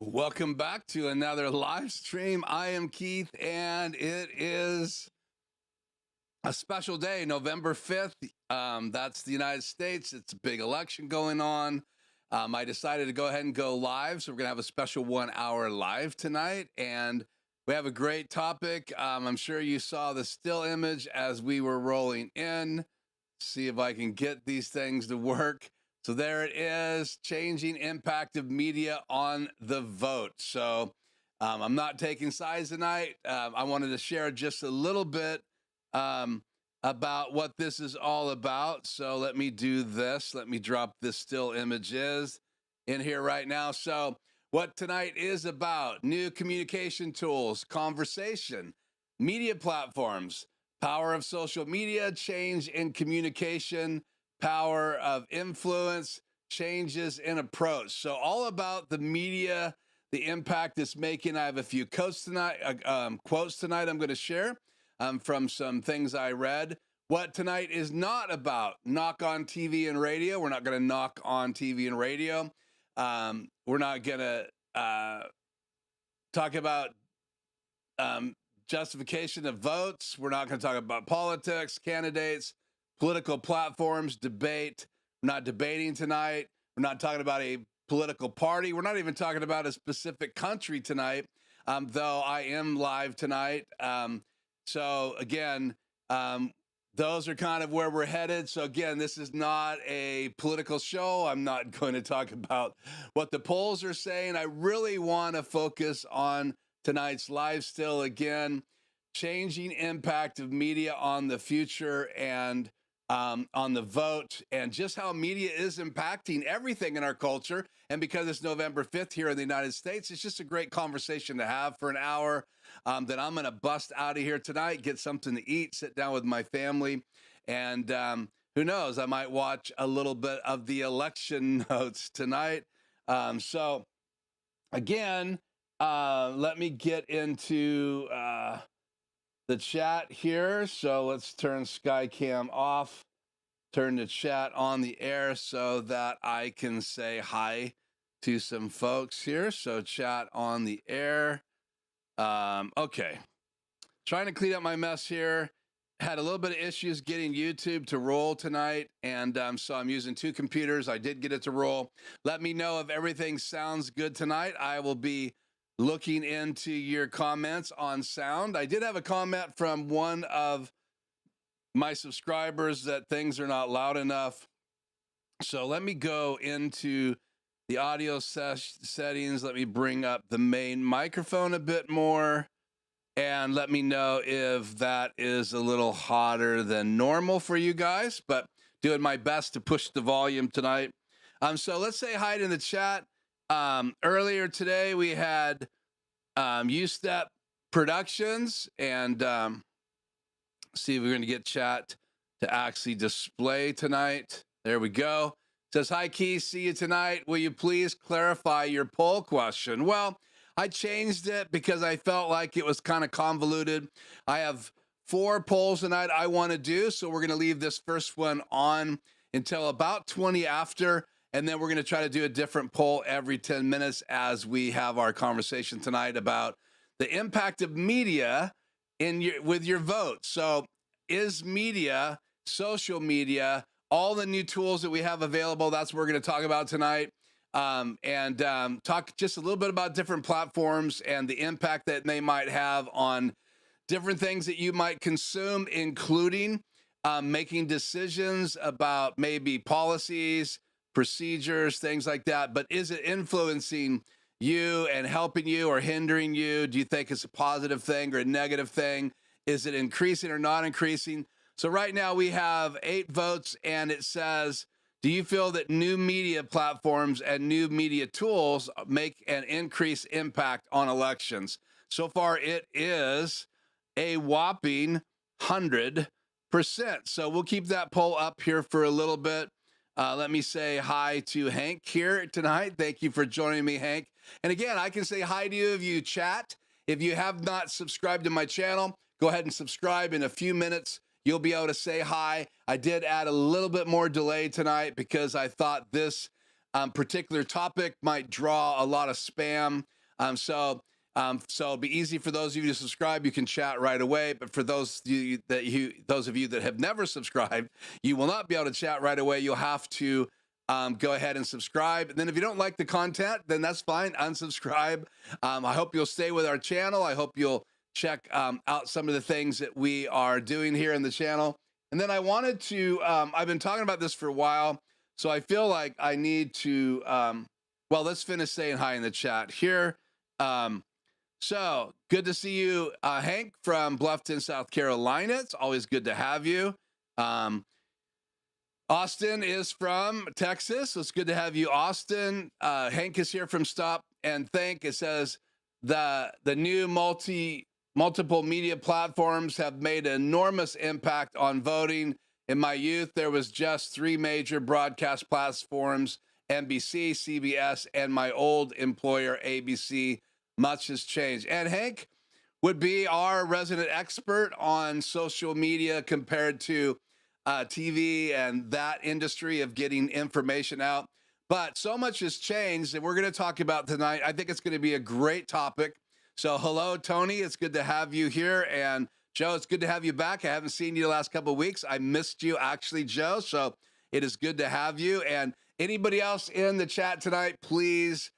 Welcome back to another live stream. I am Keith, and it is a special day, November 5th. That's the United States. It's a big election going on. I decided to go ahead and go live, so we're going to have a special 1 hour live tonight, and we have a great topic. I'm sure you saw the still image as we were rolling in. See if I can get these things to work. So there it is, changing impact of media on the vote. So I'm not taking sides tonight. I wanted to share just a little bit about what this is all about. So let me do this. Let me drop this still images in here right now. So what tonight is about: new communication tools, conversation, media platforms, power of social media, change in communication, power of influence, changes in approach. So all about the media, the impact it's making. I have a few quotes tonight. I'm going to share from some things I read. What tonight is not about: knock on TV and radio. We're not going to knock on TV and radio. We're not going to talk about justification of votes. We're not going to talk about politics, candidates, political platforms, debate. We're not debating tonight. We're not talking about a political party. We're not even talking about a specific country tonight, though I am live tonight. So again, those are kind of where we're headed. So again, this is not a political show. I'm not going to talk about what the polls are saying. I really want to focus on tonight's live still. Again, changing impact of media on the future and on the vote, and just how media is impacting everything in our culture. And because it's November 5th here in the United States, it's just a great conversation to have for an hour. That I'm going to bust out of here tonight, get something to eat, sit down with my family, and who knows, I might watch a little bit of the election notes tonight. So again, let me get into the chat here. So let's turn Skycam off, turn the chat on the air so that I can say hi to some folks here. So chat on the air. Okay. Trying to clean up my mess here. Had a little bit of issues getting YouTube to roll tonight, and so I'm using two computers. I did get it to roll. Let me know if everything sounds good tonight. I will be looking into your comments on sound. I did have a comment from one of my subscribers that things are not loud enough. So let me go into the audio settings. Let me bring up the main microphone a bit more, and let me know if that is a little hotter than normal for you guys, but doing my best to push the volume tonight. So let's say hi in the chat. Earlier today, we had U-Step Productions, and see if we're going to get chat to actually display tonight. There we go. Says, hi, Keith, see you tonight. Will you please clarify your poll question? Well, I changed it because I felt like it was kind of convoluted. I have 4 polls tonight I want to do, so we're going to leave this first one on until about 20 after. And then we're going to try to do a different poll every 10 minutes as we have our conversation tonight about the impact of media with your vote. So is media, social media, all the new tools that we have available, that's what we're going to talk about tonight. And talk just a little bit about different platforms and the impact that they might have on different things that you might consume, including making decisions about maybe policies, procedures, things like that. But is it influencing you and helping you or hindering you? Do you think it's a positive thing or a negative thing? Is it increasing or not increasing? So right now we have 8 votes, and it says, do you feel that new media platforms and new media tools make an increased impact on elections? So far, it is a whopping 100%. So we'll keep that poll up here for a little bit. Let me say hi to Hank here tonight. Thank you for joining me, Hank. And again, I can say hi to you if you chat. If you have not subscribed to my channel, go ahead and subscribe. In a few minutes, you'll be able to say hi. I did add a little bit more delay tonight because I thought this particular topic might draw a lot of spam. So it'll be easy for those of you to subscribe. You can chat right away. But for those of you that have never subscribed, you will not be able to chat right away. You'll have to go ahead and subscribe. And then if you don't like the content, then that's fine. Unsubscribe. I hope you'll stay with our channel. I hope you'll check out some of the things that we are doing here in the channel. And then I wanted to, I've been talking about this for a while, so I feel like I need to, well, let's finish saying hi in the chat here. So good to see you, Hank from Bluffton, South Carolina. It's always good to have you. Austin is from Texas. So it's good to have you, Austin. Hank is here from Stop and Think. It says the new multiple media platforms have made an enormous impact on voting. In my youth, there was just 3 major broadcast platforms, NBC, CBS, and my old employer, ABC. Much has changed. And Hank would be our resident expert on social media compared to TV and that industry of getting information out. But so much has changed that we're going to talk about tonight. I think it's going to be a great topic. So hello, Tony. It's good to have you here. And Joe, it's good to have you back. I haven't seen you the last couple of weeks. I missed you, actually, Joe. So it is good to have you. And anybody else in the chat tonight, please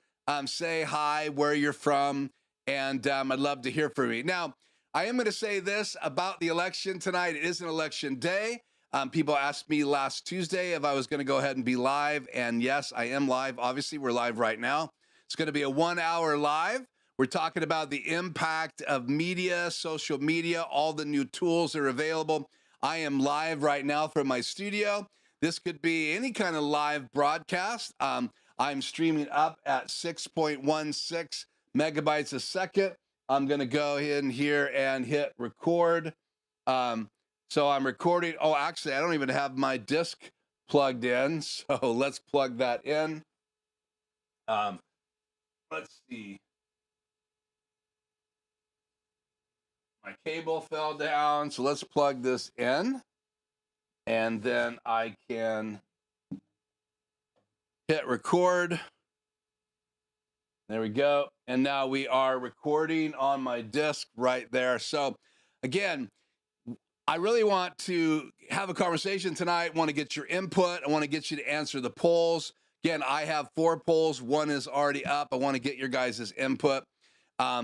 say hi, where you're from. And I'd love to hear from you. Now, I am going to say this about the election tonight. It is an election day. People asked me last Tuesday if I was going to go ahead and be live. And yes, I am live. Obviously, we're live right now. It's going to be a 1-hour live. We're talking about the impact of media, social media, all the new tools that are available. I am live right now from my studio. This could be any kind of live broadcast. I'm streaming up at 6.16 megabytes a second. I'm going to go in here and hit record. So I'm recording. Oh, actually, I don't even have my disc plugged in. So let's plug that in. Let's see. My cable fell down, so let's plug this in, and then I can hit record. There we go. And now we are recording on my disc right there. So again, I really want to have a conversation tonight. I want to get your input. I want to get you to answer the polls. Again, I have 4 polls. 1 is already up. I want to get your guys' input.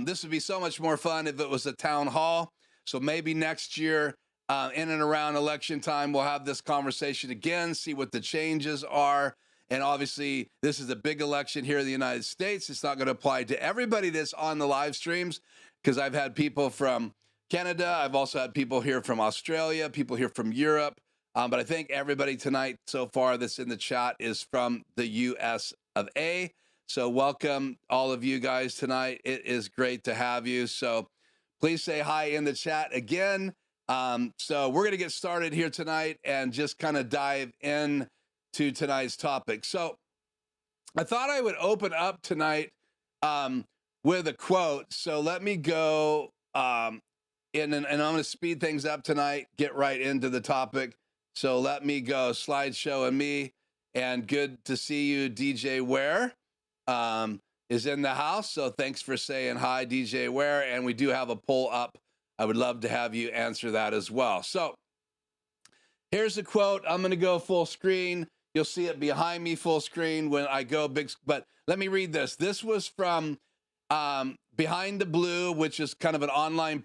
This would be so much more fun if it was a town hall. So maybe next year, in and around election time, we'll have this conversation again, see what the changes are. And obviously, this is a big election here in the United States. It's not going to apply to everybody that's on the live streams, because I've had people from Canada. I've also had people here from Australia, people here from Europe. But I think everybody tonight so far that's in the chat is from the US of A. So welcome all of you guys tonight. It is great to have you. So please say hi in the chat again. So we're going to get started here tonight and just kind of dive in to tonight's topic. So I thought I would open up tonight with a quote. So let me go and I'm going to speed things up tonight, get right into the topic. So let me go slideshow and me, and good to see you, DJ Ware. Is in the house. So thanks for saying hi, DJ Ware. And we do have a poll up. I would love to have you answer that as well. So here's the quote. I'm going to go full screen. You'll see it behind me full screen when I go big. But let me read this. This was from Behind the Blue, which is kind of an online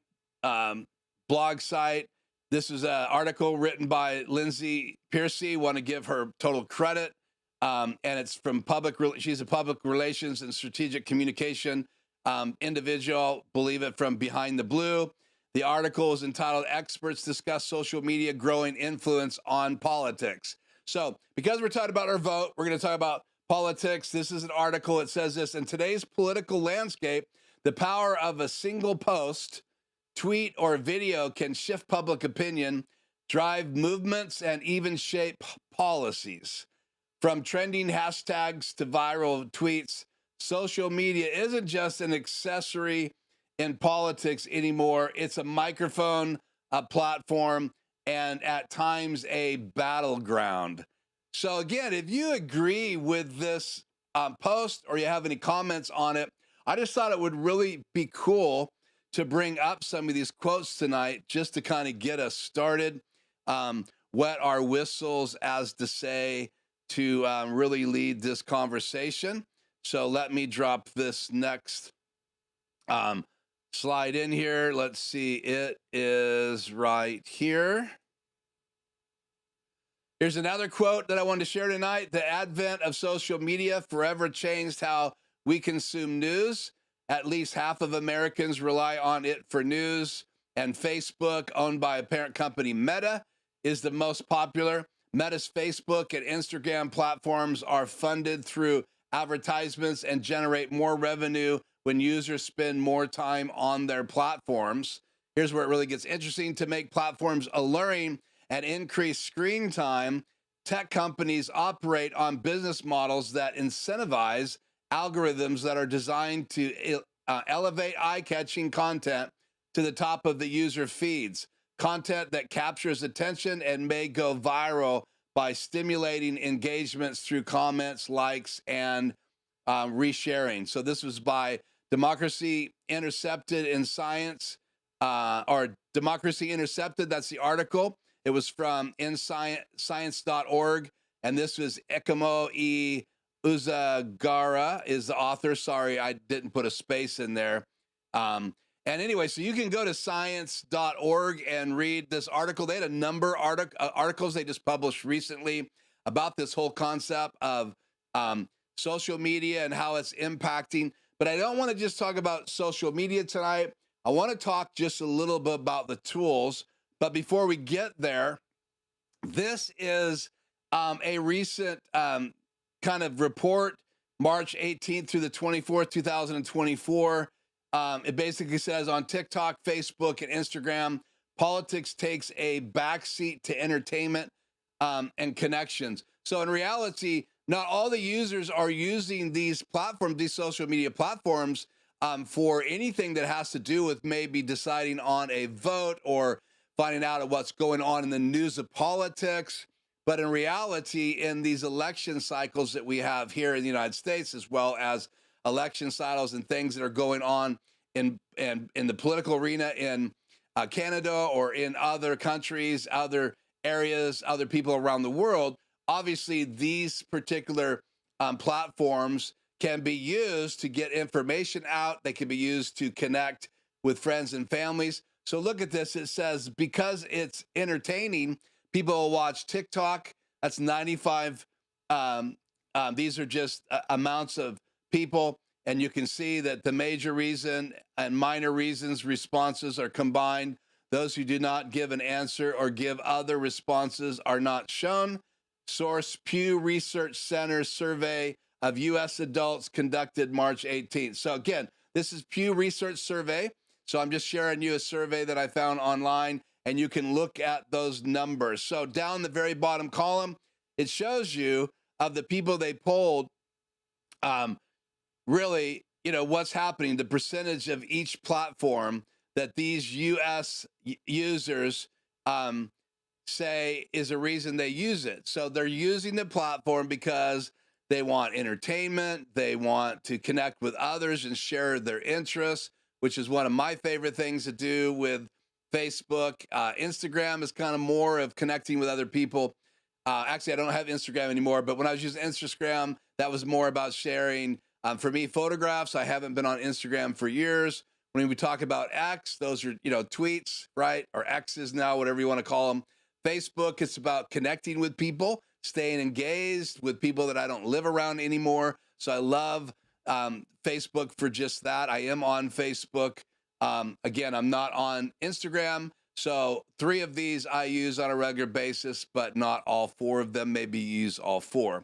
blog site. This is an article written by Lindsey Piercy. Want to give her total credit. And it's from she's a public relations and strategic communication individual, believe it, from Behind the Blue. The article is entitled Experts Discuss Social Media Growing Influence on Politics. So because we're talking about our vote, we're going to talk about politics. This is an article. It says this: in today's political landscape, the power of a single post, tweet, or video can shift public opinion, drive movements, and even shape policies. From trending hashtags to viral tweets, social media isn't just an accessory in politics anymore. It's a microphone, a platform, and at times a battleground. So again, if you agree with this post or you have any comments on it, I just thought it would really be cool to bring up some of these quotes tonight just to kind of get us started, wet our whistles, as to say, to really lead this conversation. So let me drop this next slide in here. Let's see. It is right here. Here's another quote that I wanted to share tonight. The advent of social media forever changed how we consume news. At least half of Americans rely on it for news, and Facebook, owned by a parent company, Meta, is the most popular. Meta's Facebook and Instagram platforms are funded through advertisements and generate more revenue when users spend more time on their platforms. Here's where it really gets interesting. To make platforms alluring and increase screen time, tech companies operate on business models that incentivize algorithms that are designed to elevate eye-catching content to the top of the user feeds, content that captures attention and may go viral by stimulating engagements through comments, likes, and resharing. So this was by Democracy Intercepted in Science, or Democracy Intercepted, that's the article. It was from science.org, and this was Ekeoma Uzogara is the author. Sorry, I didn't put a space in there. And anyway, so you can go to science.org and read this article. They had a number of articles they just published recently about this whole concept of social media and how it's impacting. But I don't want to just talk about social media tonight. I want to talk just a little bit about the tools. But before we get there, this is a recent kind of report, March 18th through the 24th, 2024. It basically says on TikTok, Facebook, and Instagram, politics takes a backseat to entertainment and connections. So in reality, not all the users are using these platforms, these social media platforms, for anything that has to do with maybe deciding on a vote or finding out what's going on in the news of politics. But in reality, in these election cycles that we have here in the United States, as well as election cycles and things that are going on in the political arena in Canada or in other countries, other areas, other people around the world, obviously these particular platforms can be used to get information out. They can be used to connect with friends and families. So look at this. It says, because it's entertaining, people will watch TikTok. That's 95. These are just amounts of people. And you can see that the major reason and minor reasons responses are combined. Those who do not give an answer or give other responses are not shown. Source: Pew Research Center survey of U.S. adults conducted March 18th. So again, this is Pew Research survey. So I'm just sharing you a survey that I found online, and you can look at those numbers. So down the very bottom column, it shows you of the people they polled, really, what's happening, the percentage of each platform that these U.S. users say is a reason they use it. So they're using the platform because they want entertainment, they want to connect with others and share their interests, which is one of my favorite things to do with Facebook. Instagram is kind of more of connecting with other people. Actually, I don't have Instagram anymore, but when I was using Instagram, that was more about sharing, for me, photographs. I haven't been on Instagram for years. When we talk about X, those are, tweets, right? Or X's now, whatever you want to call them. Facebook, it's about connecting with people, staying engaged with people that I don't live around anymore. So I love Facebook for just that. I am on Facebook. Again, I'm not on Instagram. So 3 of these I use on a regular basis, but not all 4 of them. Maybe use all 4.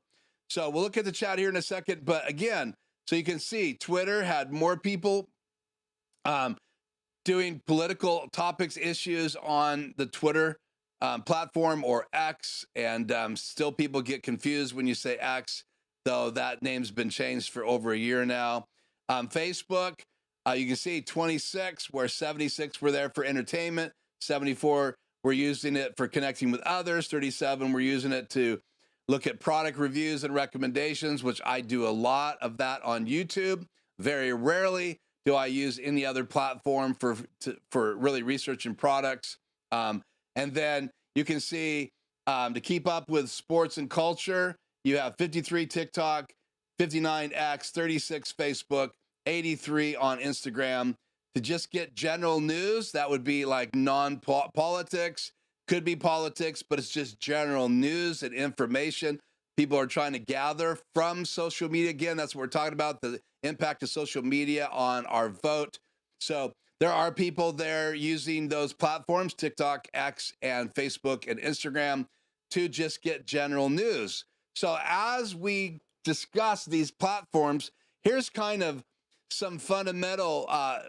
So we'll look at the chat here in a second. But again, so you can see Twitter had more people doing political topics, issues on the Twitter platform, or X. And still people get confused when you say X, though that name's been changed for over a year now. Facebook, you can see 26, where 76 were there for entertainment, 74 were using it for connecting with others, 37 were using it to look at product reviews and recommendations, which I do a lot of that on YouTube. Very rarely do I use any other platform for really researching products. And then you can see to keep up with sports and culture, you have 53 TikTok, 59 X, 36 Facebook, 83 on Instagram. To just get general news, that would be like non-politics, could be politics, but it's just general news and information people are trying to gather from social media. Again, that's what we're talking about, the impact of social media on our vote. So there are people there using those platforms, TikTok, X, and Facebook and Instagram, to just get general news. So as we discuss these platforms, here's kind of some fundamental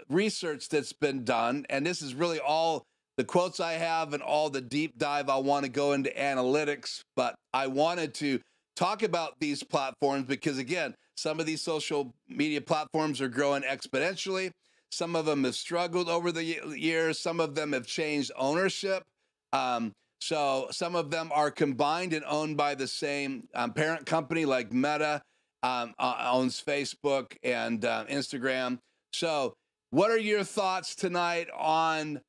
research that's been done. And this is really all the quotes I have and all the deep dive I want to go into analytics. But I wanted to talk about these platforms because, again, some of these social media platforms are growing exponentially. Some of them have struggled over the years. Some of them have changed ownership. So some of them are combined and owned by the same parent company, like Meta owns Facebook and Instagram. So what are your thoughts tonight on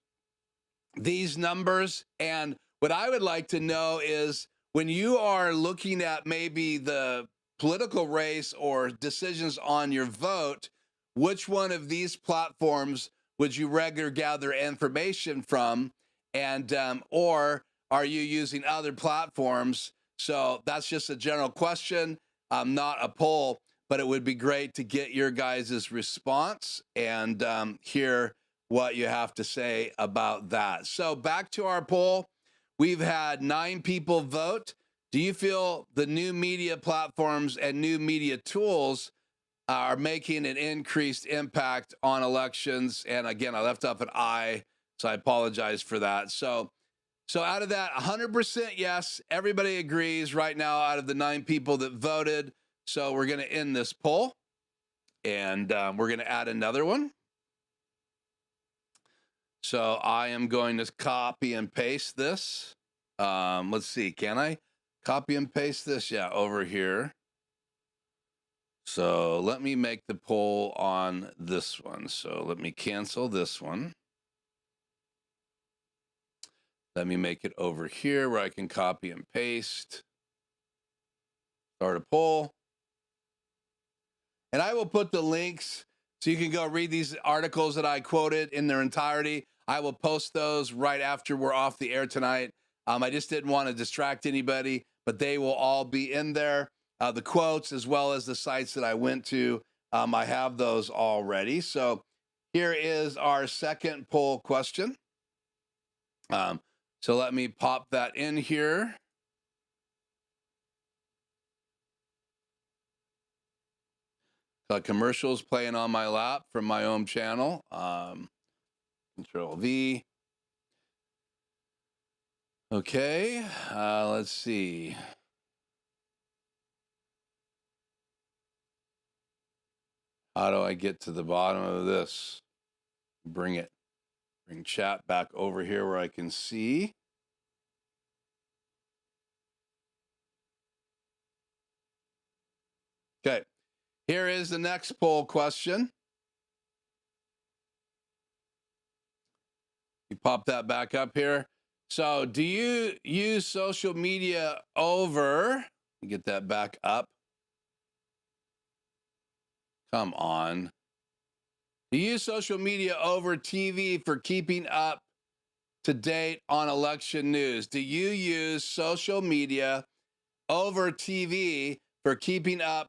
these numbers? And what I would like to know is, when you are looking at maybe the political race or decisions on your vote, which one of these platforms would you rather gather information from? And or are you using other platforms? So that's just a general question, not a poll, but it would be great to get your guys' response and hear what you have to say about that. So back to our poll. We've had 9 people vote. Do you feel the new media platforms and new media tools are making an increased impact on elections? And again, I left off an I, so I apologize for that. So out of that, 100% yes, everybody agrees right now out of the 9 people that voted. So we're going to end this poll, and we're going to add another one. So I am going to copy and paste this. Let's see, can I copy and paste this? Yeah, over here. So let me make the poll on this one. So let me cancel this one. Let me make it over here where I can copy and paste. Start a poll. And I will put the links so you can go read these articles that I quoted in their entirety. I will post those right after we're off the air tonight. I just didn't want to distract anybody, but they will all be in there. The quotes, as well as the sites that I went to, I have those already. So here is our second poll question. So let me pop that in here. Commercials playing on my lap from my own channel. Control V. Okay, let's see. How do I get to the bottom of this? Bring chat back over here where I can see. Okay, here is the next poll question. You pop that back up here. So do you use social media over, get that back up. Come on. Do you use social media over TV for keeping up to date on election news? Do you use social media over TV for keeping up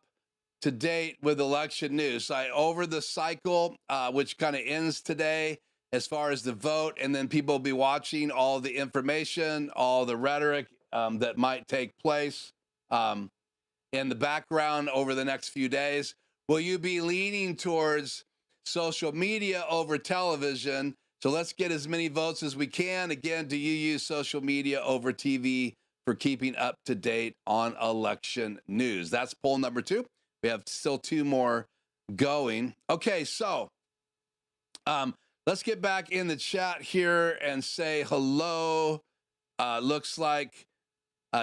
to date with election news? Over the cycle, which kind of ends today, as far as the vote, and then people will be watching all the information, all the rhetoric that might take place in the background over the next few days. Will you be leaning towards social media over television? So let's get as many votes as we can. Again, do you use social media over TV for keeping up to date on election news? That's poll number 2. We have still 2 more going. Okay, so let's get back in the chat here and say hello. Looks like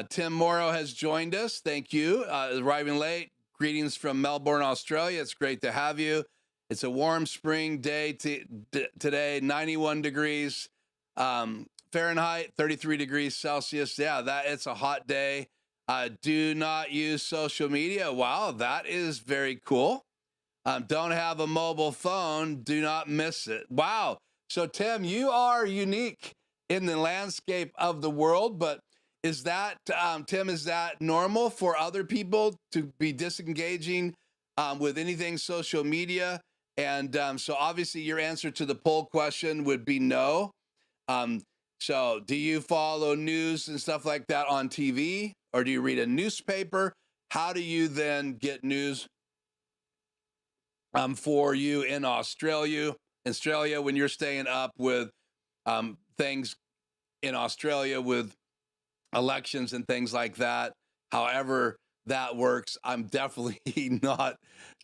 Tim Morrow has joined us. Thank you. Arriving late. greetings from Melbourne, Australia. It's great to have you. It's a warm spring day today, 91 degrees Fahrenheit, 33 degrees Celsius. Yeah, it's a hot day. Do not use social media. Wow, that is very cool. Don't have a mobile phone. Do not miss it. Wow. So, Tim, you are unique in the landscape of the world, but is that, Tim, is that normal for other people to be disengaging with anything social media? And so obviously your answer to the poll question would be no. So do you follow news and stuff like that on TV, or do you read a newspaper? How do you then get news for you in Australia when you're staying up with things in Australia with elections and things like that? However that works, I'm definitely not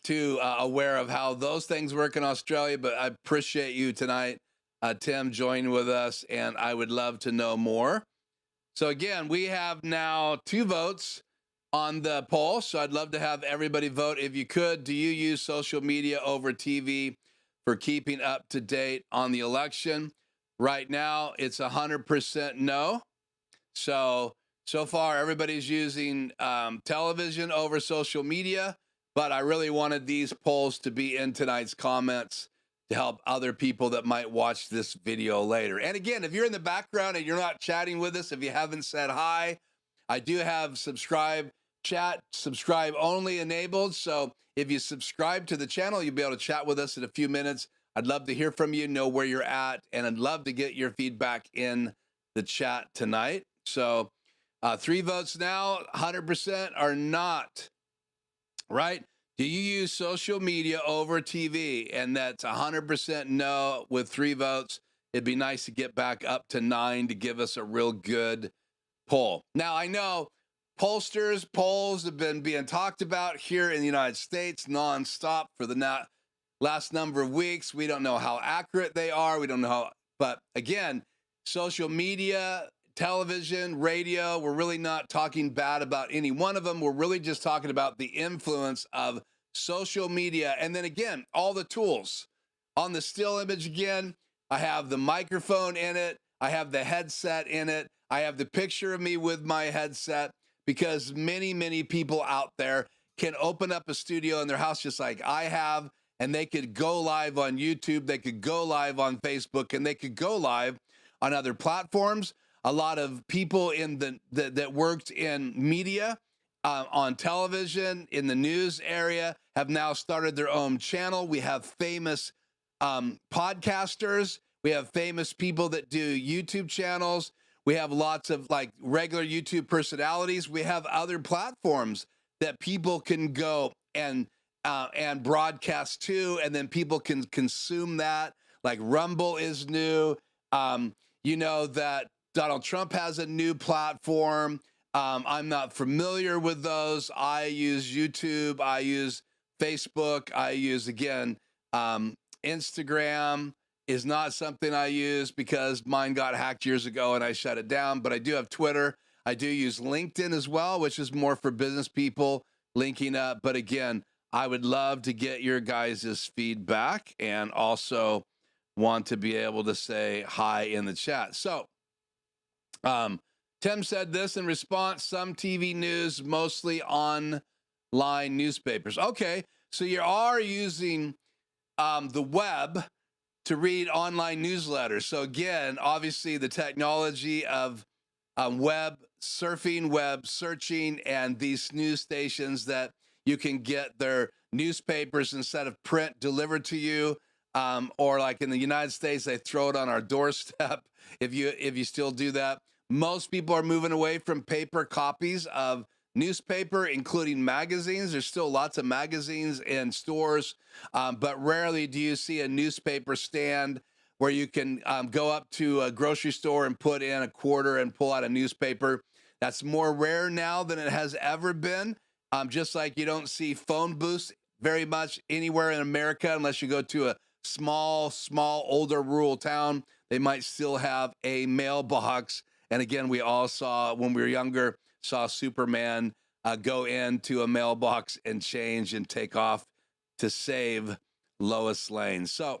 too aware of how those things work in Australia, but I appreciate you tonight, Tim, joining with us, and I would love to know more. So again, we have now 2 votes on the poll, so I'd love to have everybody vote. If you could, do you use social media over TV for keeping up to date on the election? Right now, it's 100% no. So far, everybody's using television over social media, but I really wanted these polls to be in tonight's comments to help other people that might watch this video later. And again, if you're in the background and you're not chatting with us, if you haven't said hi, I do have subscribe only enabled. So if you subscribe to the channel, you'll be able to chat with us in a few minutes. I'd love to hear from you, know where you're at, and I'd love to get your feedback in the chat tonight. So 3 votes now, 100% are not, right? Do you use social media over TV? And that's 100% no with 3 votes. It'd be nice to get back up to 9 to give us a real good poll. Now, I know polls have been being talked about here in the United States nonstop for the last number of weeks. We don't know how accurate they are. We don't know how, but again, social media, television, radio, we're really not talking bad about any one of them. We're really just talking about the influence of social media. And then again, all the tools. On the still image again, I have the microphone in it. I have the headset in it. I have the picture of me with my headset, because many, many people out there can open up a studio in their house just like I have, and they could go live on YouTube. They could go live on Facebook, and they could go live on other platforms. A lot of people that worked in media, on television, in the news area, have now started their own channel. We have famous podcasters. We have famous people that do YouTube channels. We have lots of like regular YouTube personalities. We have other platforms that people can go and broadcast to, and then people can consume that. Like Rumble is new. You know that Donald Trump has a new platform. I'm not familiar with those. I use YouTube. I use Facebook. I use, again, Instagram is not something I use because mine got hacked years ago and I shut it down. But I do have Twitter. I do use LinkedIn as well, which is more for business people linking up. But again, I would love to get your guys' feedback, and also want to be able to say hi in the chat. So, Tim said this in response: some TV news, mostly online newspapers. Okay, so you are using the web to read online newsletters. So again, obviously the technology of web surfing, web searching, and these news stations that you can get their newspapers instead of print delivered to you, or like in the United States, they throw it on our doorstep if you still do that. Most people are moving away from paper copies of newspaper, including magazines. There's still lots of magazines in stores, but rarely do you see a newspaper stand where you can go up to a grocery store and put in a quarter and pull out a newspaper. That's more rare now than it has ever been. Just like you don't see phone booths very much anywhere in America unless you go to a small, older rural town. They might still have a mailbox. And again, we all saw, when we were younger, saw Superman go into a mailbox and change and take off to save Lois Lane. So,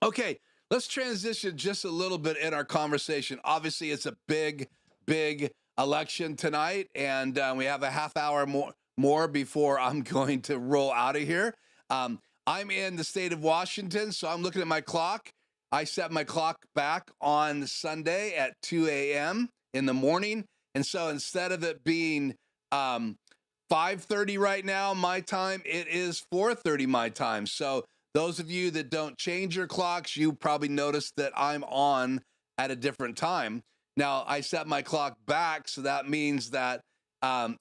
okay, let's transition just a little bit in our conversation. Obviously, it's a big, big election tonight, and we have a half hour more before I'm going to roll out of here. I'm in the state of Washington, so I'm looking at my clock. I set my clock back on Sunday at 2 a.m. in the morning, and so instead of it being 5:30 right now, my time, it is 4:30 my time. So those of you that don't change your clocks, you probably noticed that I'm on at a different time. Now, I set my clock back, so that means that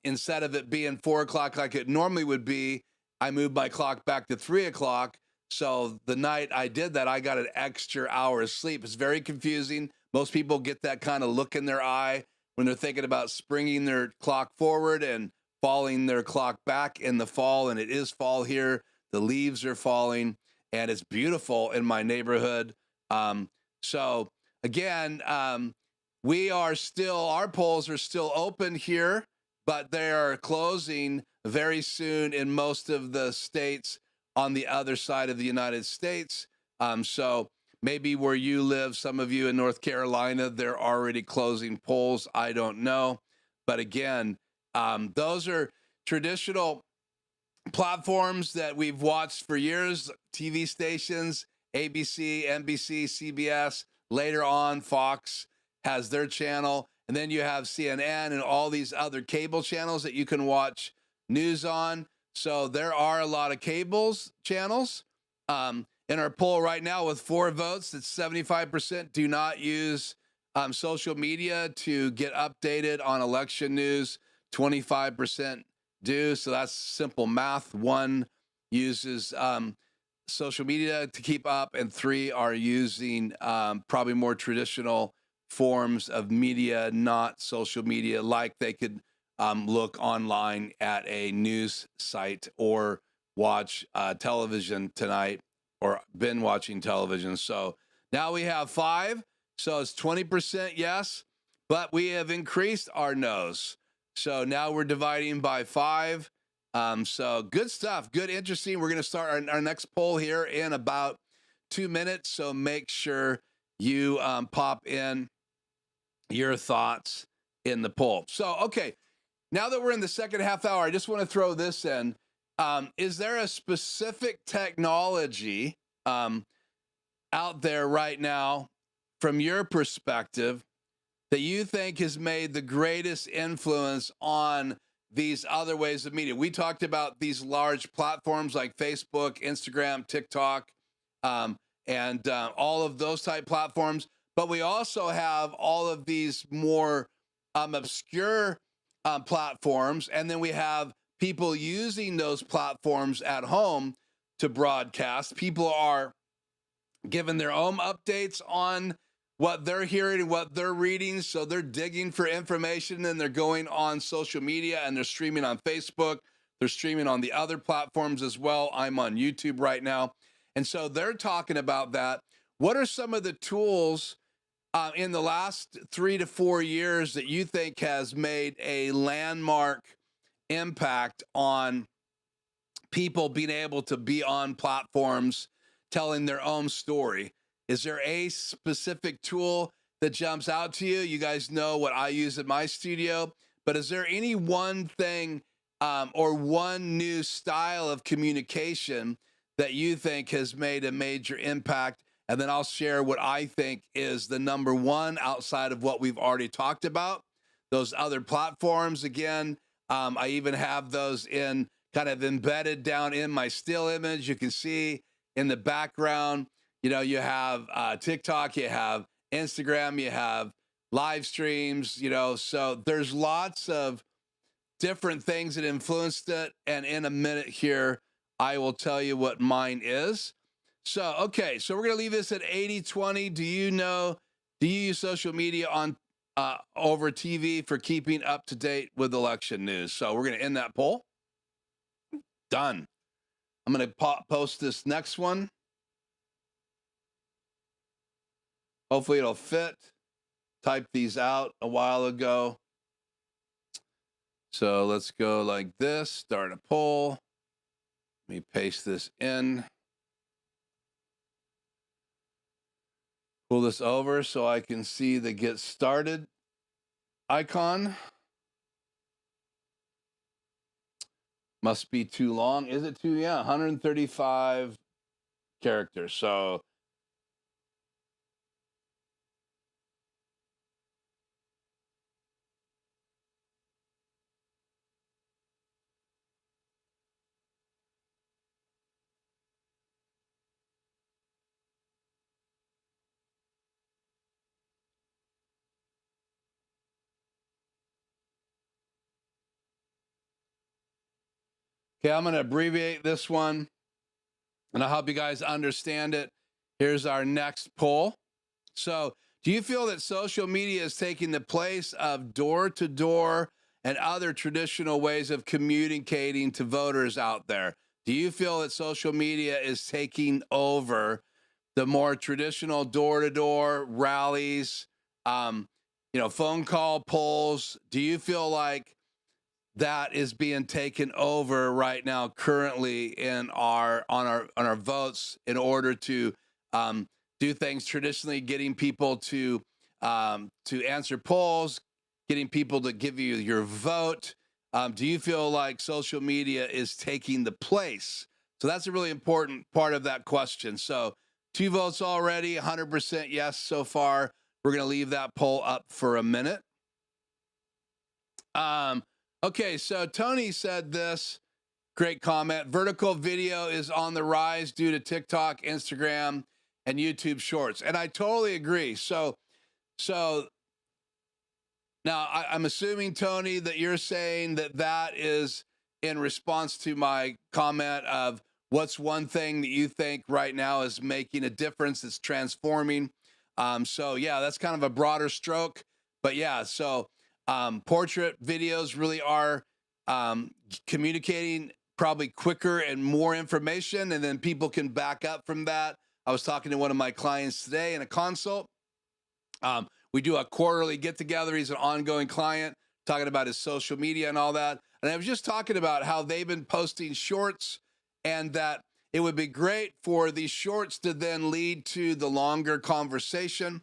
instead of it being 4 o'clock like it normally would be, I moved my clock back to 3 o'clock. So the night I did that, I got an extra hour of sleep. It's very confusing. Most people get that kind of look in their eye when they're thinking about springing their clock forward and falling their clock back in the fall. And it is fall here. The leaves are falling, and it's beautiful in my neighborhood. So again, we are still, our polls are still open here, but they are closing very soon in most of the states on the other side of the United States. So maybe where you live, some of you in North Carolina, they're already closing polls. I don't know. But again, those are traditional platforms that we've watched for years, TV stations, ABC, NBC, CBS. Later on, Fox has their channel. And then you have CNN and all these other cable channels that you can watch news on. So there are a lot of cables channels. In our poll right now with 4 votes, it's 75% do not use social media to get updated on election news. 25% do. So that's simple math. 1 uses social media to keep up, and 3 are using probably more traditional forms of media, not social media, like they could look online at a news site or watch television tonight or been watching television. So now we have 5. So it's 20% yes, but we have increased our no's. So now we're dividing by 5. So good stuff. Good, interesting. We're going to start our next poll here in about 2 minutes. So make sure you pop in your thoughts in the poll. So, okay. Now that we're in the second half hour, I just want to throw this in. Is there a specific technology out there right now, from your perspective, that you think has made the greatest influence on these other ways of media? We talked about these large platforms like Facebook, Instagram, TikTok, and all of those type platforms. But we also have all of these more obscure platforms. And then we have people using those platforms at home to broadcast. People are giving their own updates on what they're hearing and what they're reading. So they're digging for information, and they're going on social media, and they're streaming on Facebook. They're streaming on the other platforms as well. I'm on YouTube right now. And so they're talking about that. What are some of the tools in the last 3 to 4 years that you think has made a landmark impact on people being able to be on platforms telling their own story? Is there a specific tool that jumps out to you? You guys know what I use in my studio, but is there any one thing or one new style of communication that you think has made a major impact? And then I'll share what I think is the number one outside of what we've already talked about. Those other platforms, again, I even have those in kind of embedded down in my still image. You can see in the background, you know, you have TikTok, you have Instagram, you have live streams, you know, so there's lots of different things that influenced it. And in a minute here, I will tell you what mine is. So, okay, so we're going to leave this at 80-20. Do you use social media on over TV for keeping up to date with election news? So we're going to end that poll. Done. I'm going to post this next one. Hopefully it'll fit. Typed these out a while ago. So let's go like this, start a poll. Let me paste this in. Pull this over so I can see the get started icon. Must be too long. Is it too? Yeah, 135 characters. So okay, I'm going to abbreviate this one, and I'll help you guys understand it. Here's our next poll. So, do you feel that social media is taking the place of door-to-door and other traditional ways of communicating to voters out there? Do you feel that social media is taking over the more traditional door-to-door rallies, phone call polls? Do you feel like that is being taken over right now currently in on our votes in order to do things traditionally, getting people to answer polls, getting people to give you your vote? Do you feel like social media is taking the place? So that's a really important part of that question. So 2 votes already, 100% yes so far. We're going to leave that poll up for a minute. Okay, so Tony said this, great comment. Vertical video is on the rise due to TikTok, Instagram, and YouTube Shorts. And I totally agree. So now I'm assuming, Tony, that you're saying that is in response to my comment of what's one thing that you think right now is making a difference, that's transforming. So yeah, that's kind of a broader stroke, but yeah, so portrait videos really are communicating probably quicker and more information, and then people can back up from that. I was talking to one of my clients today in a consult. We do a quarterly get together. He's an ongoing client, talking about his social media and all that. And I was just talking about how they've been posting shorts, and that it would be great for these shorts to then lead to the longer conversation,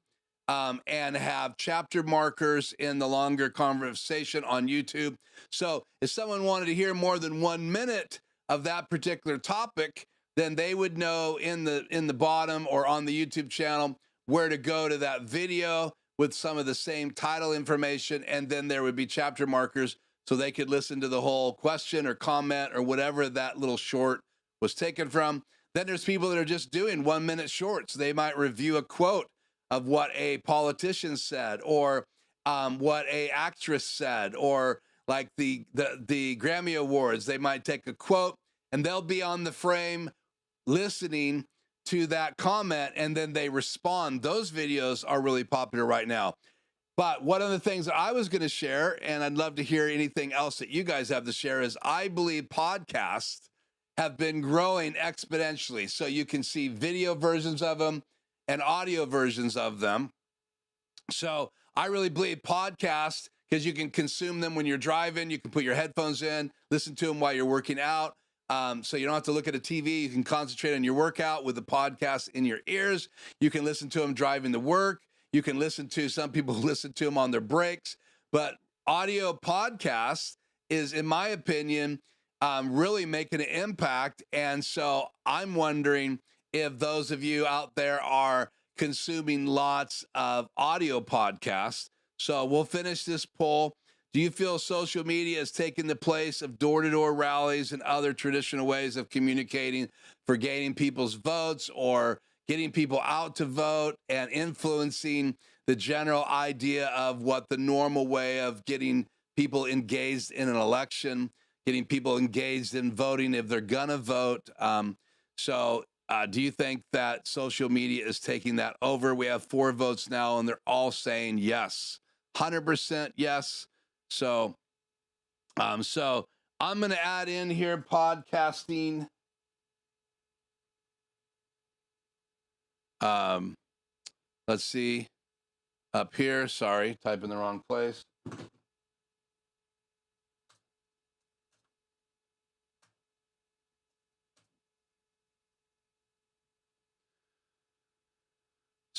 and have chapter markers in the longer conversation on YouTube. So if someone wanted to hear more than 1 minute of that particular topic, then they would know in the bottom or on the YouTube channel where to go to that video with some of the same title information, and then there would be chapter markers so they could listen to the whole question or comment or whatever that little short was taken from. Then there's people that are just doing 1 minute shorts. They might review a quote of what a politician said, or what a actress said, or like the Grammy Awards. They might take a quote and they'll be on the frame listening to that comment, and then they respond. Those videos are really popular right now. But one of the things that I was going to share, and I'd love to hear anything else that you guys have to share, is I believe podcasts have been growing exponentially. So you can see video versions of them and audio versions of them. So I really believe podcasts, because you can consume them when you're driving. You can put your headphones in, listen to them while you're working out. So you don't have to look at a TV. You can concentrate on your workout with the podcast in your ears. You can listen to them driving to work. You can listen to, some people listen to them on their breaks. But audio podcasts is, in my opinion, really making an impact. And so I'm wondering if those of you out there are consuming lots of audio podcasts. So we'll finish this poll. Do you feel social media is taking the place of door-to-door rallies and other traditional ways of communicating for gaining people's votes, or getting people out to vote and influencing the general idea of what the normal way of getting people engaged in an election, getting people engaged in voting if they're gonna vote? Do you think that social media is taking that over? We have 4 votes now, and they're all saying yes, 100% yes. So I'm going to add in here podcasting. Let's see up here. Sorry, type in the wrong place.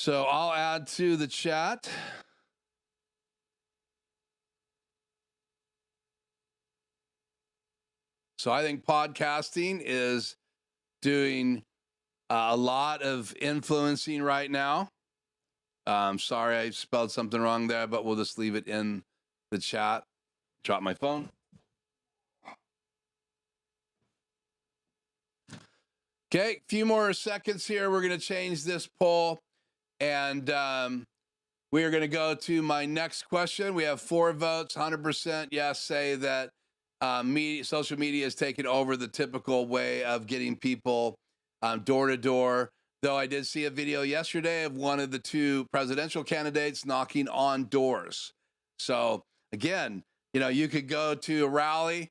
So I'll add to the chat. So I think podcasting is doing a lot of influencing right now. Sorry, I spelled something wrong there, but we'll just leave it in the chat. Drop my phone. Okay, a few more seconds here. We're going to change this poll, and we are going to go to my next question. We have 4 votes, 100% yes, say that social media has taken over the typical way of getting people door to door. Though I did see a video yesterday of one of the 2 presidential candidates knocking on doors. So again, you could go to a rally,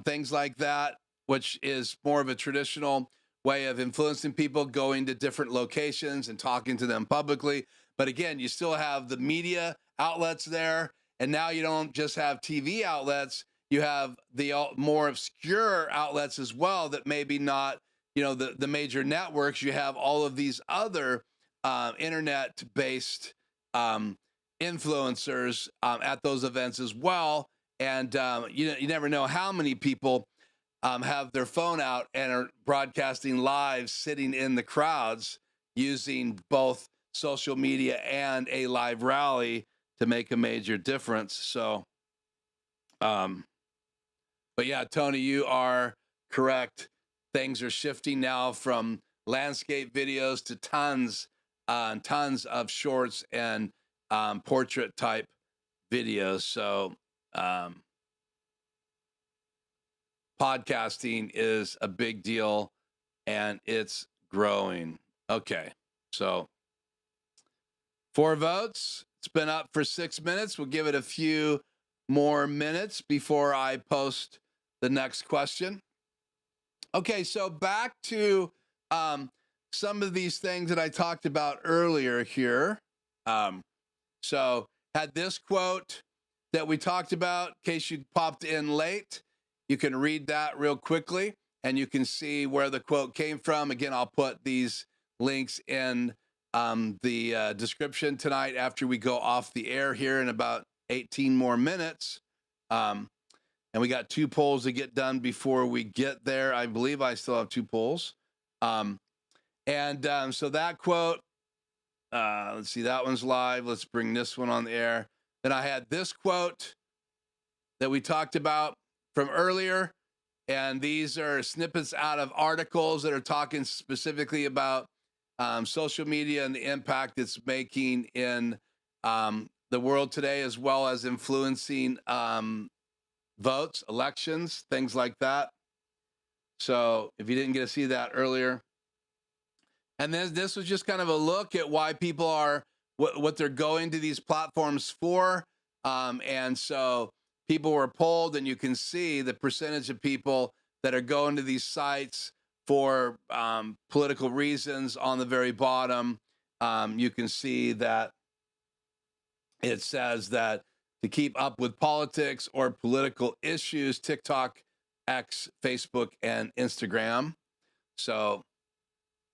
things like that, which is more of a traditional way of influencing people, going to different locations and talking to them publicly. But again, you still have the media outlets there. And now you don't just have TV outlets, you have the more obscure outlets as well that maybe not, the major networks. You have all of these other internet-based influencers at those events as well. And you never know how many people have their phone out and are broadcasting live, sitting in the crowds, using both social media and a live rally to make a major difference. So, but yeah, Tony, you are correct. Things are shifting now from landscape videos to tons of shorts and portrait type videos. So, podcasting is a big deal and it's growing. Okay. So 4 votes. It's been up for 6 minutes. We'll give it a few more minutes before I post the next question. Okay. So back to some of these things that I talked about earlier here. So had this quote that we talked about, in case you popped in late. You can read that real quickly, and you can see where the quote came from. Again, I'll put these links in the description tonight after we go off the air here in about 18 more minutes. And we got 2 polls to get done before we get there. I believe I still have 2 polls. So that quote, let's see, that one's live. Let's bring this one on the air. Then I had this quote that we talked about from earlier, and these are snippets out of articles that are talking specifically about social media and the impact it's making in the world today, as well as influencing votes, elections, things like that. So if you didn't get to see that earlier. And then this was just kind of a look at why people are, what they're going to these platforms for. And so people were polled, and you can see the percentage of people that are going to these sites for political reasons on the very bottom. You can see that it says that to keep up with politics or political issues, TikTok, X, Facebook, and Instagram. So,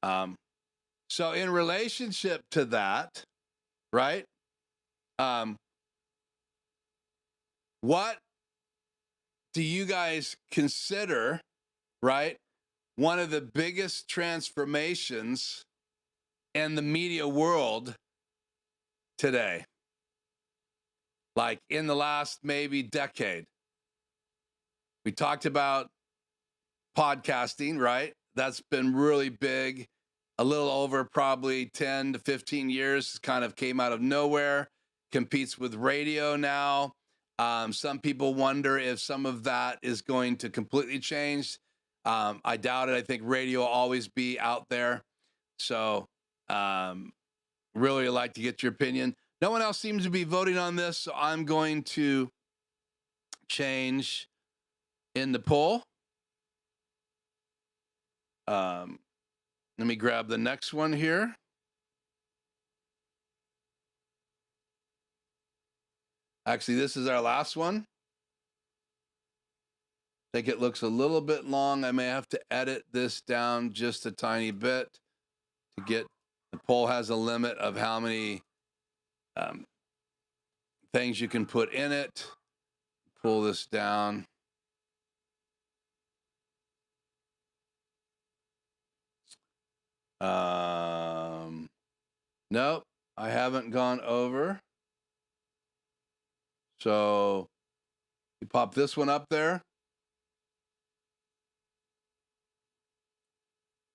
so in relationship to that, right? What do you guys consider, right, one of the biggest transformations in the media world today? Like in the last maybe decade. We talked about podcasting, right? That's been really big. A little over probably 10 to 15 years, kind of came out of nowhere, competes with radio now. Some people wonder if some of that is going to completely change. I doubt it. I think radio will always be out there. So really like to get your opinion. No one else seems to be voting on this, so I'm going to change in the poll. Let me grab the next one here. Actually, this is our last one. I think it looks a little bit long. I may have to edit this down just a tiny bit to get The poll has a limit of how many things you can put in it. Pull this down. Nope, I haven't gone over. So you pop this one up there.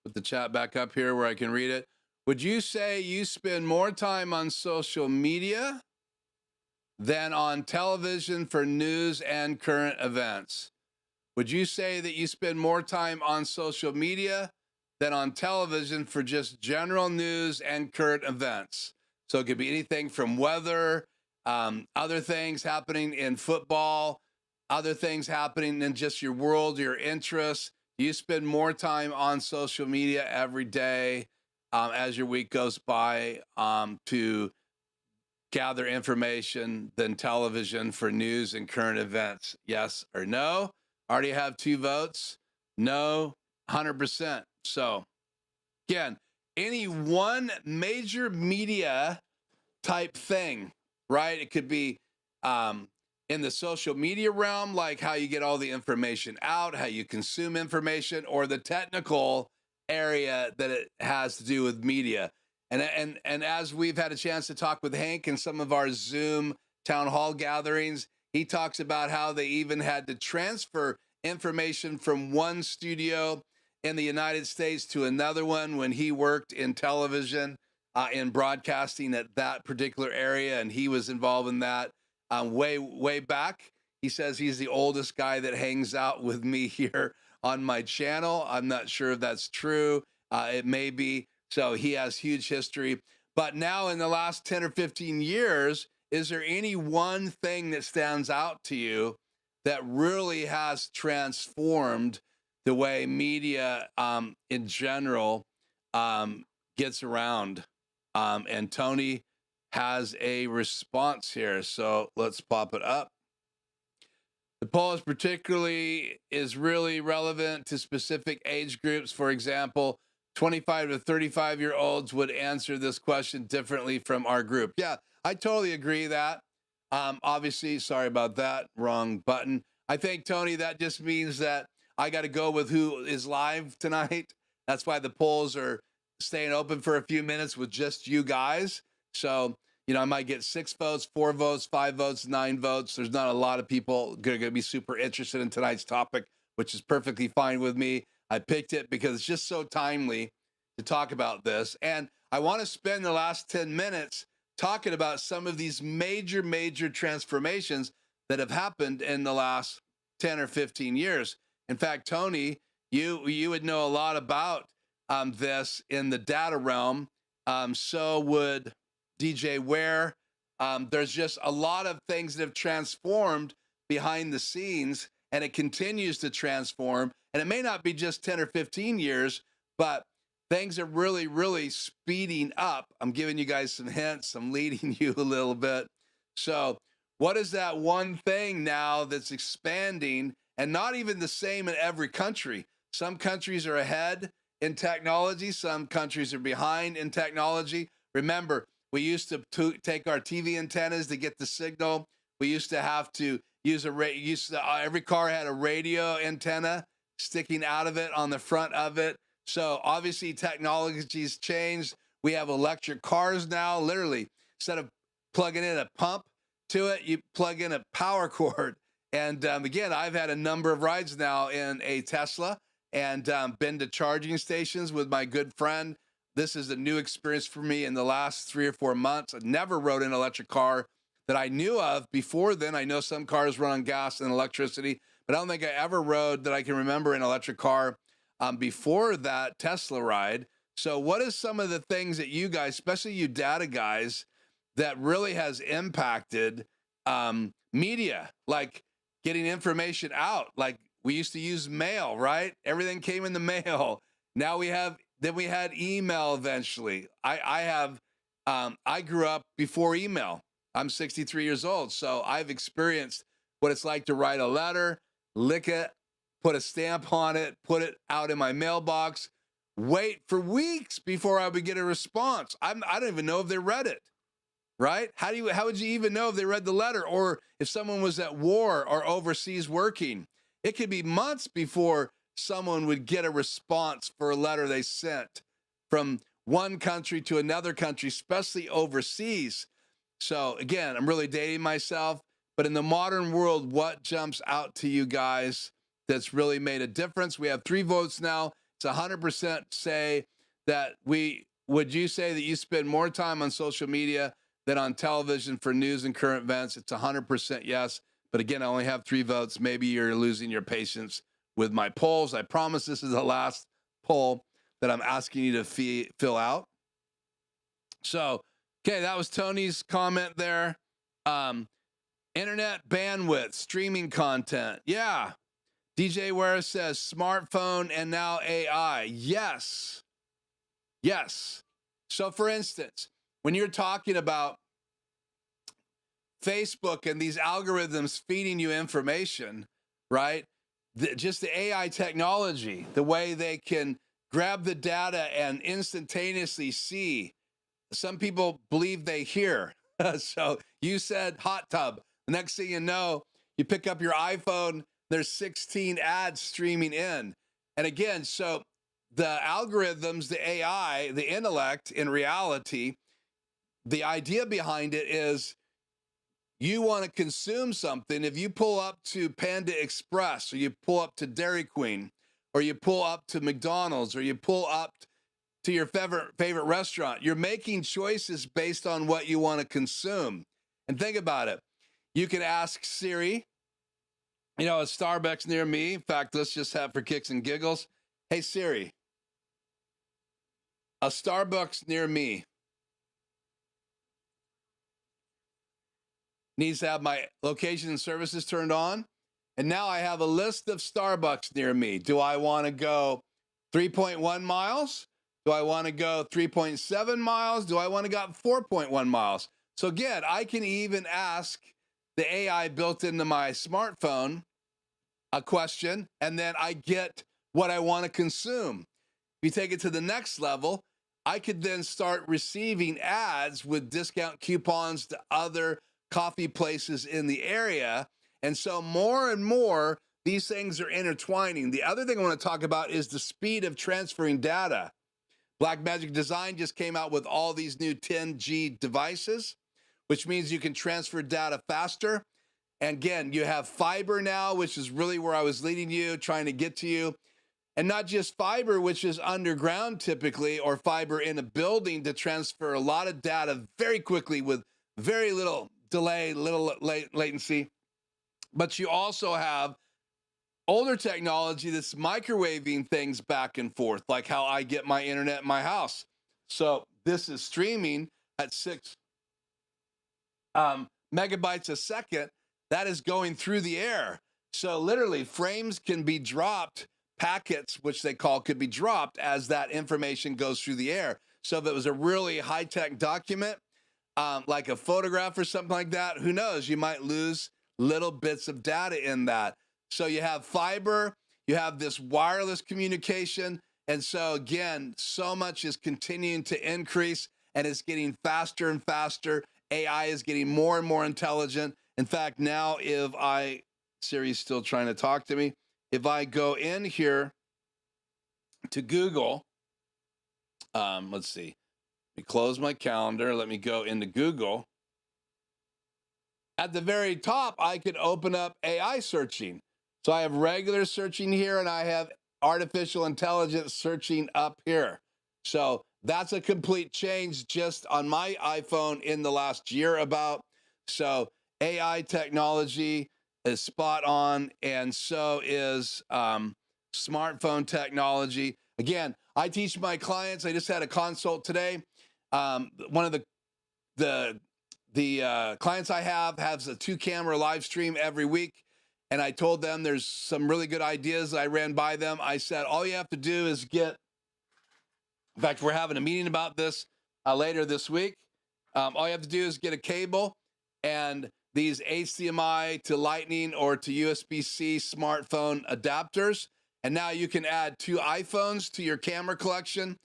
Put the chat back up here where I can read it. Would you say you spend more time on social media than on television for news and current events? Would you say that you spend more time on social media than on television for just general news and current events? So it could be anything from weather, other things happening in football, other things happening in just your world, your interests. Do you spend more time on social media every day as your week goes by to gather information than television for news and current events? Yes or no? Already have 2 votes. No, 100%. So again, any one major media type thing, right? It could be in the social media realm, like how you get all the information out, how you consume information, or the technical area that it has to do with media. And as we've had a chance to talk with Hank in some of our Zoom town hall gatherings, he talks about how they even had to transfer information from one studio in the United States to another one when he worked in television, in broadcasting at that particular area, and he was involved in that way back. He says he's the oldest guy that hangs out with me here on my channel. I'm not sure if that's true. It may be. So he has huge history. But now in the last 10 or 15 years, is there any one thing that stands out to you that really has transformed the way media in general gets around? And Tony has a response here. So let's pop it up. The poll is really relevant to specific age groups. For example, 25 to 35-year-olds would answer this question differently from our group. Yeah, I totally agree that. Obviously, sorry about that, wrong button. I think, Tony, that just means that I got to go with who is live tonight. That's why the polls are staying open for a few minutes with just you guys. So, I might get 6 votes, 4 votes, 5 votes, 9 votes. There's not a lot of people going to be super interested in tonight's topic, which is perfectly fine with me. I picked it because it's just so timely to talk about this. And I want to spend the last 10 minutes talking about some of these major, major transformations that have happened in the last 10 or 15 years. In fact, Tony, you would know a lot about this in the data realm. So would DJ Ware. There's just a lot of things that have transformed behind the scenes, and it continues to transform. And it may not be just 10 or 15 years, but things are really, really speeding up. I'm giving you guys some hints. I'm leading you a little bit. So what is that one thing now that's expanding and not even the same in every country? Some countries are ahead in technology. Some countries are behind in technology. Remember, we used to take our TV antennas to get the signal. We used to have to use every car had a radio antenna sticking out of it on the front of it. So obviously technology's changed. We have electric cars now. Literally, instead of plugging in a pump to it, you plug in a power cord. And again, I've had a number of rides now in a Tesla and been to charging stations with my good friend. This is a new experience for me in the last 3 or 4 months. I never rode an electric car that I knew of before then. I know some cars run on gas and electricity, but I don't think I ever rode that I can remember an electric car before that Tesla ride. So what is some of the things that you guys, especially you data guys, that really has impacted media, like getting information out? Like we used to use mail, right? Everything came in the mail. Now we had email eventually. I grew up before email. I'm 63 years old. So I've experienced what it's like to write a letter, lick it, put a stamp on it, put it out in my mailbox, wait for weeks before I would get a response. I don't even know if they read it, right? How would you even know if they read the letter, or if someone was at war or overseas working? It could be months before someone would get a response for a letter they sent from one country to another country, especially overseas. So again, I'm really dating myself, but in the modern world, what jumps out to you guys that's really made a difference? We have 3 votes now. It's 100% say that would you say that you spend more time on social media than on television for news and current events? It's 100% yes. But again, I only have 3 votes. Maybe you're losing your patience with my polls. I promise this is the last poll that I'm asking you to fill out. So, okay, that was Tony's comment there. Internet bandwidth, streaming content. Yeah. DJ Ware says smartphone and now AI. Yes. Yes. So, for instance, when you're talking about Facebook and these algorithms feeding you information, right? Just the AI technology, the way they can grab the data and instantaneously see. Some people believe they hear. So you said hot tub. The next thing you know, you pick up your iPhone, there's 16 ads streaming in. And again, so the algorithms, the AI, the intellect, in reality, the idea behind it is you want to consume something. If you pull up to Panda Express, or you pull up to Dairy Queen, or you pull up to McDonald's, or you pull up to your favorite restaurant, you're making choices based on what you want to consume. And think about it. You can ask Siri, a Starbucks near me. In fact, let's just have for kicks and giggles. Hey, Siri, a Starbucks near me needs to have my location and services turned on. And now I have a list of Starbucks near me. Do I want to go 3.1 miles? Do I want to go 3.7 miles? Do I want to go 4.1 miles? So again, I can even ask the AI built into my smartphone a question, and then I get what I want to consume. If you take it to the next level, I could then start receiving ads with discount coupons to other coffee places in the area. And so more and more, these things are intertwining. The other thing I want to talk about is the speed of transferring data. Blackmagic Design just came out with all these new 10G devices, which means you can transfer data faster. And again, you have fiber now, which is really where I was leading you, trying to get to you. And not just fiber, which is underground typically, or fiber in a building to transfer a lot of data very quickly with very little delay, little latency. But you also have older technology that's microwaving things back and forth, like how I get my internet in my house. So this is streaming at 6 megabytes a second. That is going through the air. So literally frames can be dropped, packets, which they call, could be dropped as that information goes through the air. So if it was a really high-tech document, like a photograph or something like that, who knows, you might lose little bits of data in that. So you have fiber, you have this wireless communication. And so again, so much is continuing to increase, and it's getting faster and faster. AI is getting more and more intelligent. In fact, now Siri's still trying to talk to me. If I go in here to Google, let's see, let me close my calendar. Let me go into Google. At the very top, I could open up AI searching. So I have regular searching here, and I have artificial intelligence searching up here. So that's a complete change just on my iPhone in the last year about. So AI technology is spot on, and so is smartphone technology. Again, I teach my clients. I just had a consult today. One of the clients I have has a 2-camera live stream every week. And I told them there's some really good ideas. I ran by them. I said, all you have to do is in fact, we're having a meeting about this later this week. All you have to do is get a cable and these HDMI to Lightning or to USB-C smartphone adapters. And now you can add 2 iPhones to your camera collection.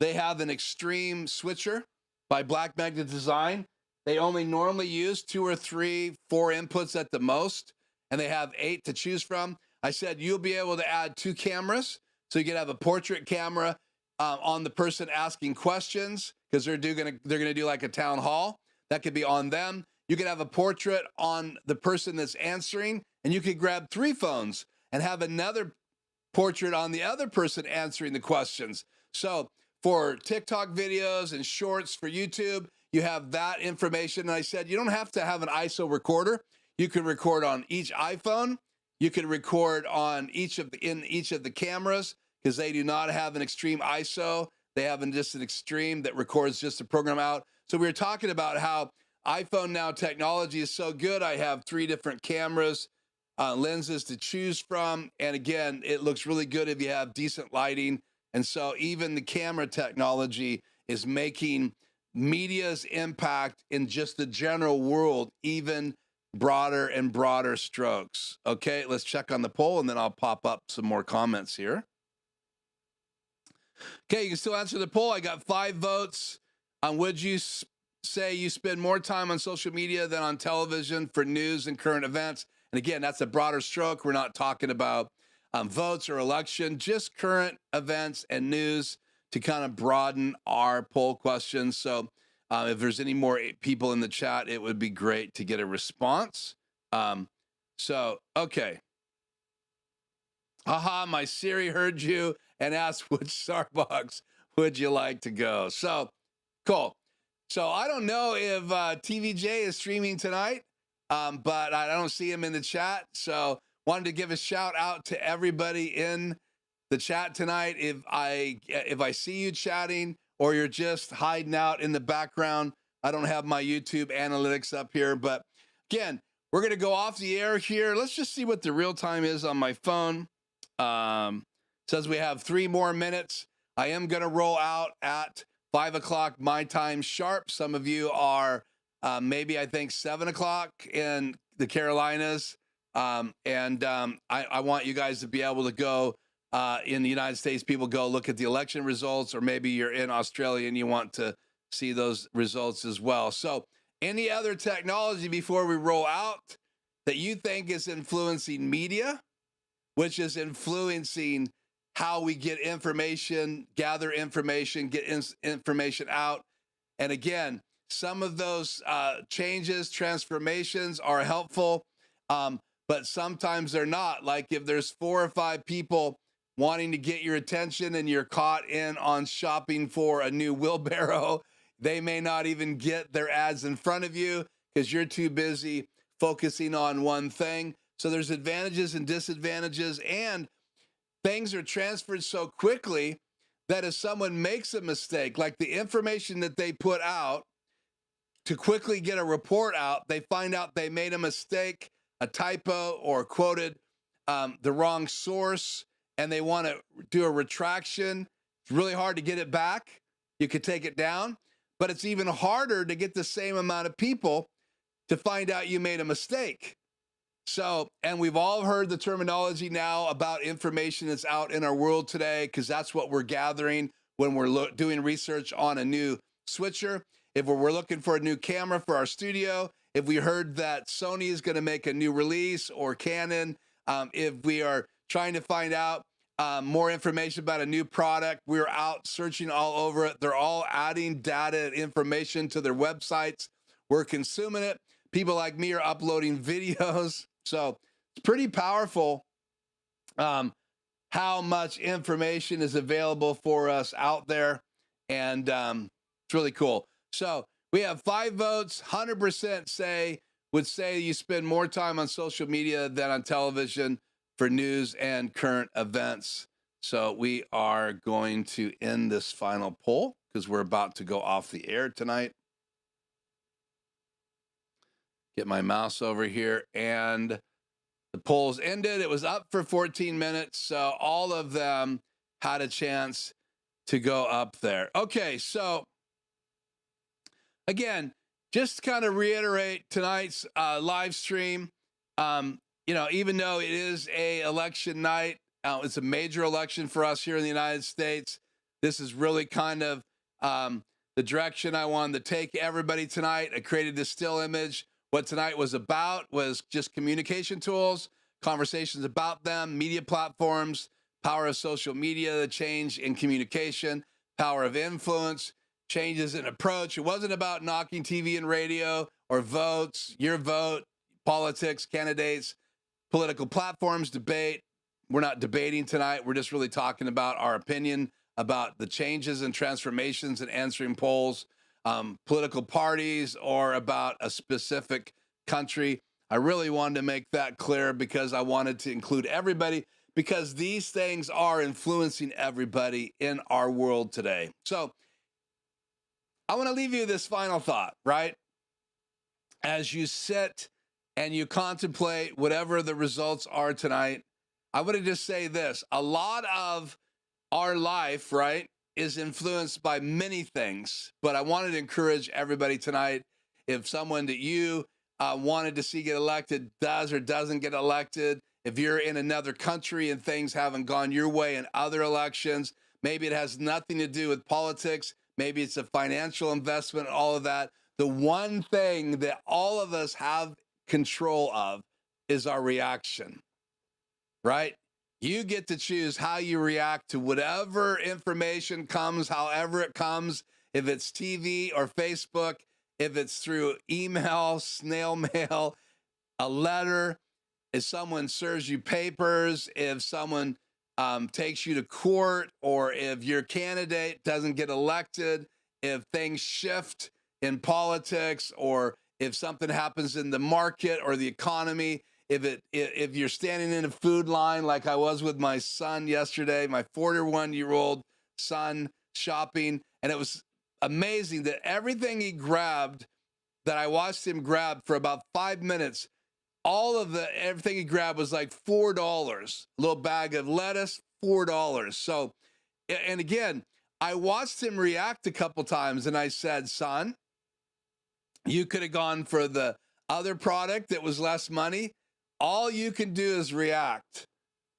They have an extreme switcher by Black Magnet Design. They only normally use 2 or 3, 4 inputs at the most, and they have 8 to choose from. I said you'll be able to add 2 cameras, so you can have a portrait camera on the person asking questions, because they're gonna do like a town hall. That could be on them. You could have a portrait on the person that's answering, and you could grab 3 phones and have another portrait on the other person answering the questions. So for TikTok videos and shorts for YouTube, you have that information. And I said, you don't have to have an ISO recorder. You can record on each iPhone. You can record on each of the cameras, because they do not have an extreme ISO. They have just an extreme that records just the program out. So we were talking about how iPhone now technology is so good. I have 3 different cameras, lenses to choose from. And again, it looks really good if you have decent lighting. And so even the camera technology is making media's impact in just the general world even broader and broader strokes. Okay, let's check on the poll, and then I'll pop up some more comments here. Okay, you can still answer the poll. I got 5 votes. Would you say you spend more time on social media than on television for news and current events? And again, that's a broader stroke. We're not talking about votes or election, just current events and news to kind of broaden our poll questions. So if there's any more people in the chat, it would be great to get a response. Okay. Aha, my Siri heard you and asked which Starbucks would you like to go. So, cool. So I don't know if TVJ is streaming tonight, but I don't see him in the chat. So wanted to give a shout out to everybody in the chat tonight. If I see you chatting or you're just hiding out in the background, I don't have my YouTube analytics up here. But again, we're going to go off the air here. Let's just see what the real time is on my phone. Says we have 3 more minutes. I am going to roll out at 5 o'clock my time sharp. Some of you are maybe, I think, 7 o'clock in the Carolinas. I want you guys to be able to go in the United States. People go look at the election results, or maybe you're in Australia and you want to see those results as well. So any other technology before we roll out that you think is influencing media, which is influencing how we get information, gather information, get information out. And again, some of those changes, transformations are helpful, but sometimes they're not. Like if there's 4 or 5 people wanting to get your attention and you're caught in on shopping for a new wheelbarrow, they may not even get their ads in front of you because you're too busy focusing on one thing. So there's advantages and disadvantages, and things are transferred so quickly that if someone makes a mistake, like the information that they put out to quickly get a report out, they find out they made a mistake, a typo, or quoted the wrong source, and they want to do a retraction. It's really hard to get it back. You could take it down, but it's even harder to get the same amount of people to find out you made a mistake. So, and we've all heard the terminology now about information that's out in our world today, because that's what we're gathering when we're doing research on a new switcher. If we're looking for a new camera for our studio, if we heard that Sony is going to make a new release, or Canon, if we are trying to find out more information about a new product, we're out searching all over it. They're all adding data and information to their websites. We're consuming it. People like me are uploading videos. So it's pretty powerful how much information is available for us out there. And it's really cool. So we have 5 votes. 100% would say you spend more time on social media than on television for news and current events. So we are going to end this final poll because we're about to go off the air tonight. Get my mouse over here, and the polls ended. It was up for 14 minutes, so all of them had a chance to go up there. Okay, so again, just to kind of reiterate tonight's live stream, even though it is a election night, It's a major election for us here in the United States. This is really kind of the direction I wanted to take everybody tonight. I created this still image. What tonight was about was just communication tools, conversations about them, media platforms, power of social media, the change in communication, power of influence, changes in approach. It wasn't about knocking TV and radio or votes, your vote, politics, candidates, political platforms, debate. We're not debating tonight. We're just really talking about our opinion about the changes and transformations and answering polls, political parties, or about a specific country. I really wanted to make that clear because I wanted to include everybody, because these things are influencing everybody in our world today. So I want to leave you this final thought, right? As you sit and you contemplate whatever the results are tonight, I want to just say this. A lot of our life, right, is influenced by many things, but I wanted to encourage everybody tonight, if someone that you wanted to see get elected does or doesn't get elected, if you're in another country and things haven't gone your way in other elections, maybe it has nothing to do with politics, maybe it's a financial investment, all of that. The one thing that all of us have control of is our reaction, right? You get to choose how you react to whatever information comes, however it comes, if it's TV or Facebook, if it's through email, snail mail, a letter, if someone serves you papers, if someone takes you to court, or if your candidate doesn't get elected, if things shift in politics, or if something happens in the market or the economy, if you're standing in a food line like I was with my son yesterday, my 41-year-old son shopping, and it was amazing that everything he grabbed, that I watched him grab for about 5 minutes, everything he grabbed was like $4. A little bag of lettuce, $4. So, and again, I watched him react a couple times, and I said, son, you could have gone for the other product that was less money. All you can do is react,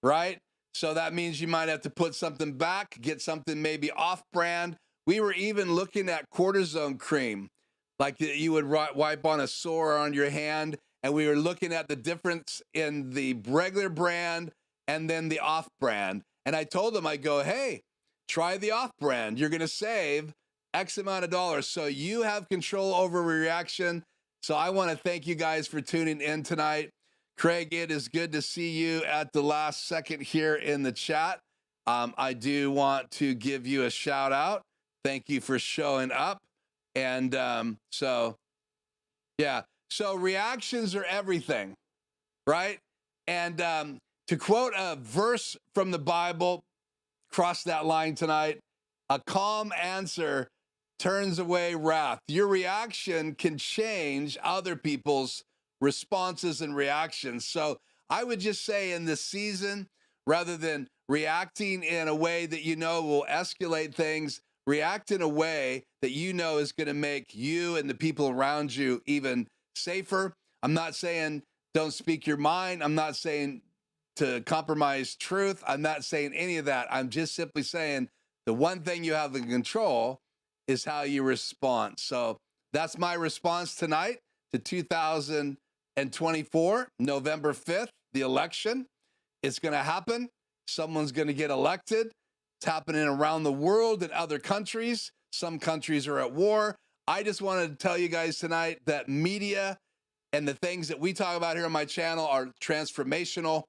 right? So that means you might have to put something back, get something maybe off-brand. We were even looking at cortisone cream, like you would wipe on a sore on your hand, and we were looking at the difference in the regular brand and then the off-brand. And I told him, I go, hey, try the off-brand. You're going to save X amount of dollars. So you have control over reaction. So I want to thank you guys for tuning in tonight. Craig, it is good to see you at the last second here in the chat. I do want to give you a shout out. Thank you for showing up. And so reactions are everything, right? And to quote a verse from the Bible, cross that line tonight, a calm answer turns away wrath. Your reaction can change other people's responses and reactions. So I would just say in this season, rather than reacting in a way that you know will escalate things, react in a way that you know is going to make you and the people around you even safer. I'm not saying don't speak your mind. I'm not saying to compromise truth. I'm not saying any of that. I'm just simply saying the one thing you have in control is how you respond. So that's my response tonight to 2024, November 5th, the election. It's going to happen. Someone's going to get elected. It's happening around the world in other countries. Some countries are at war. I just wanted to tell you guys tonight that media and the things that we talk about here on my channel are transformational.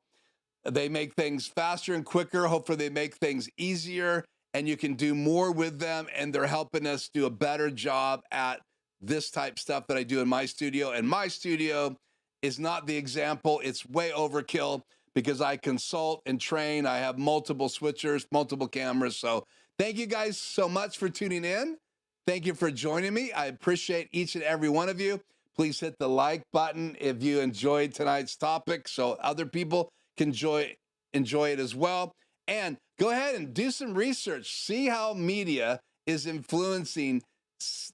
They make things faster and quicker. Hopefully they make things easier, and you can do more with them, and they're helping us do a better job at this type stuff that I do in my studio. And my studio is not the example. It's way overkill because I consult and train. I have multiple switchers, multiple cameras. So thank you guys so much for tuning in. Thank you for joining me. I appreciate each and every one of you. Please hit the like button if you enjoyed tonight's topic so other people can enjoy it as well. And go ahead and do some research. See how media is influencing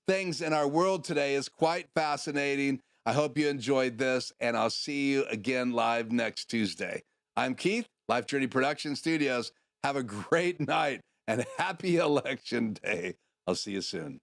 things in our world today. Is quite fascinating. I hope you enjoyed this, and I'll see you again live next Tuesday. I'm Keith. Life Journey Production Studios. Have a great night and happy election day. I'll see you soon.